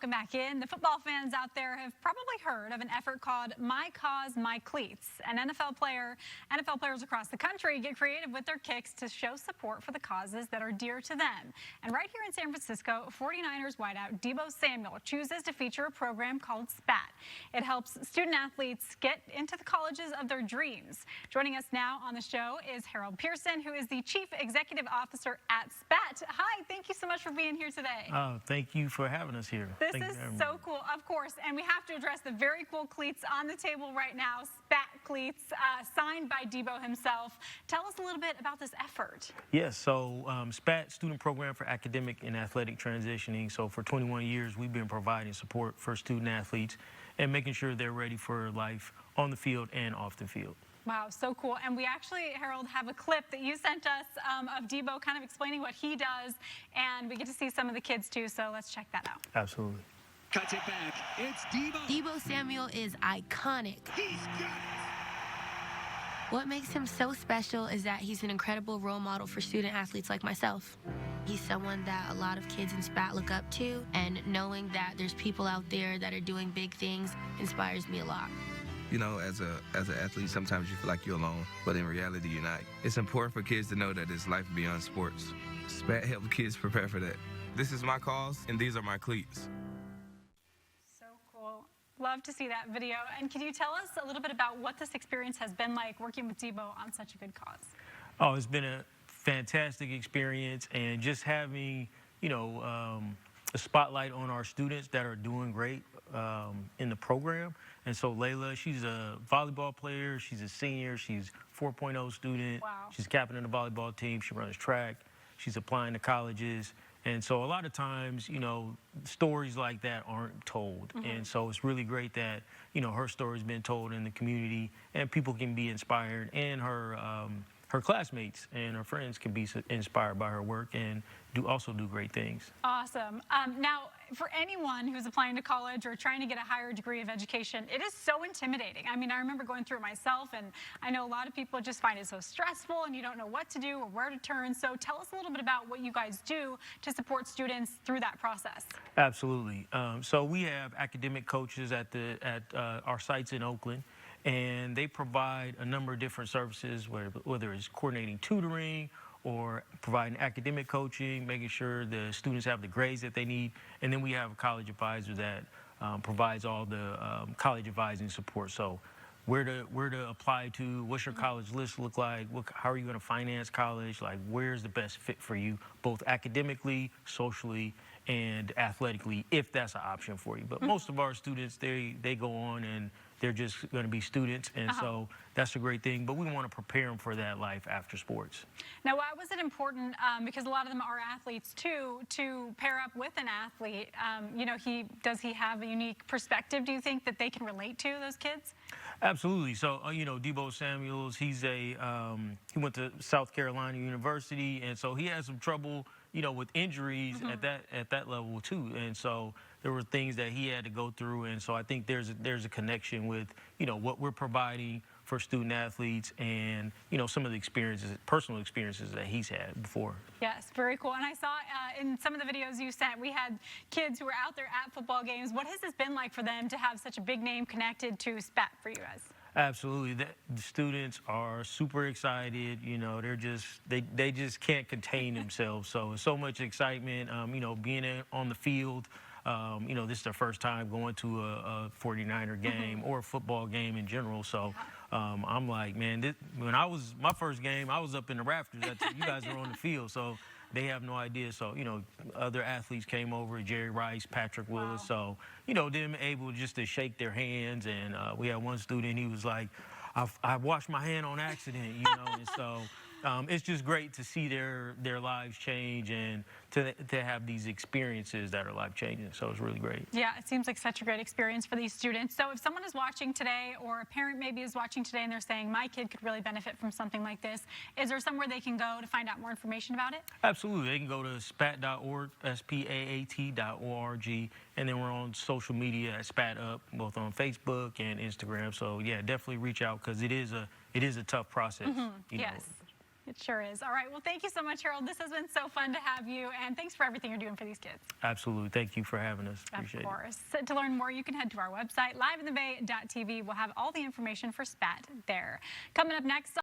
welcome back in. The football fans out there have probably heard of an effort called My Cause, My Cleats. An NFL players across the country get creative with their kicks to show support for the causes that are dear to them. And right here in San Francisco, 49ers wideout Deebo Samuel chooses to feature a program called SPAT. It helps student athletes get into the colleges of their dreams. Joining us now on the show is Pearson, who is the Chief Executive Officer at SPAT. Hi, thank you so much for being here today. Thank you for having us here. This is so cool, of course, and we have to address the very cool cleats on the table right now, SPAT cleats, signed by Deebo himself. Tell us a little bit about this effort. Yes, so SPAT, Student Program for Academic and Athletic Transitioning. So for 21 years, we've been providing support for student athletes and making sure they're ready for life on the field and off the field. Wow, so cool. And we actually, Harold, have a clip that you sent us of Deebo kind of explaining what he does, and we get to see some of the kids too, so let's check that out. Absolutely. Cuts it back. It's Deebo. Deebo Samuel is iconic. He's got it. What makes him so special is that he's an incredible role model for student athletes like myself. He's someone that a lot of kids in SPAT look up to, and knowing that there's people out there that are doing big things inspires me a lot. You know, as an athlete, sometimes you feel like you're alone, but in reality, you're not. It's important for kids to know that there's life beyond sports. SPAT helps kids prepare for that. This is my cause, and these are my cleats. So cool. Love to see that video. And can you tell us a little bit about what this experience has been like working with Deebo on such a good cause? Oh, it's been a fantastic experience, and just having, you know, a spotlight on our students that are doing great in the program. And so Layla, she's a volleyball player. She's a senior. She's 4.0 student. Wow. She's captain of the volleyball team. She runs track. She's applying to colleges. And so a lot of times, you know, stories like that aren't told. And so it's really great that, you know, her story's been told in the community and people can be inspired, and her classmates and her friends can be inspired by her work and also do great things. Awesome. Now, for anyone who's applying to college or trying to get a higher degree of education, it is so intimidating. I mean, I remember going through it myself, and I know a lot of people just find it so stressful and you don't know what to do or where to turn. So tell us a little bit about what you guys do to support students through that process. Absolutely. So we have academic coaches at our sites in Oakland, and they provide a number of different services, whether it's coordinating tutoring or providing academic coaching, making sure the students have the grades that they need. And then we have a college advisor that provides all the college advising support. So where to apply to, what's your college list look like, how are you gonna finance college, like where's the best fit for you, both academically, socially, and athletically, if that's an option for you. But most of our students, they go on and they're just going to be students, and so that's a great thing. But we want to prepare them for that life after sports. Now, why was it important, because a lot of them are athletes too, to pair up with an athlete? You know, does he have a unique perspective, do you think, that they can relate to, those kids? Absolutely. So, you know, Deebo Samuel, he went to South Carolina University, and so he had some trouble, you know, with injuries at that level too. And so there were things that he had to go through, and so I think there's a connection with, you know, what we're providing for student athletes and, you know, some of the personal experiences that he's had before. Yes, very cool. And I saw in some of the videos you sent, we had kids who were out there at football games. What has this been like for them to have such a big name connected to SPAT for you guys? Absolutely. The students are super excited. You know, they just can't contain themselves. So it's so much excitement, you know, being on the field. You know, this is their first time going to a 49er game or a football game in general. So I'm like, man, when my first game, I was up in the rafters. You guys were on the field, so they have no idea. So, you know, other athletes came over, Jerry Rice, Patrick Willis. So, you know, them able just to shake their hands. And we had one student, he was like, I washed my hand on accident, you know. And so it's just great to see their lives change and to have these experiences that are life-changing. So it's really great. Yeah, it seems like such a great experience for these students. So if someone is watching today, or a parent maybe is watching today and they're saying, my kid could really benefit from something like this, is there somewhere they can go to find out more information about it? Absolutely. They can go to spat.org, SPAAT.org, and then we're on social media at SPAT Up, both on Facebook and Instagram. So yeah, definitely reach out, because it is a tough process. You know. It sure is. All right. Well, thank you so much, Harold. This has been so fun to have you, and thanks for everything you're doing for these kids. Absolutely. Thank you for having us. Appreciate it. Of course. To learn more, you can head to our website, liveinthebay.tv. We'll have all the information for SPAT there. Coming up next.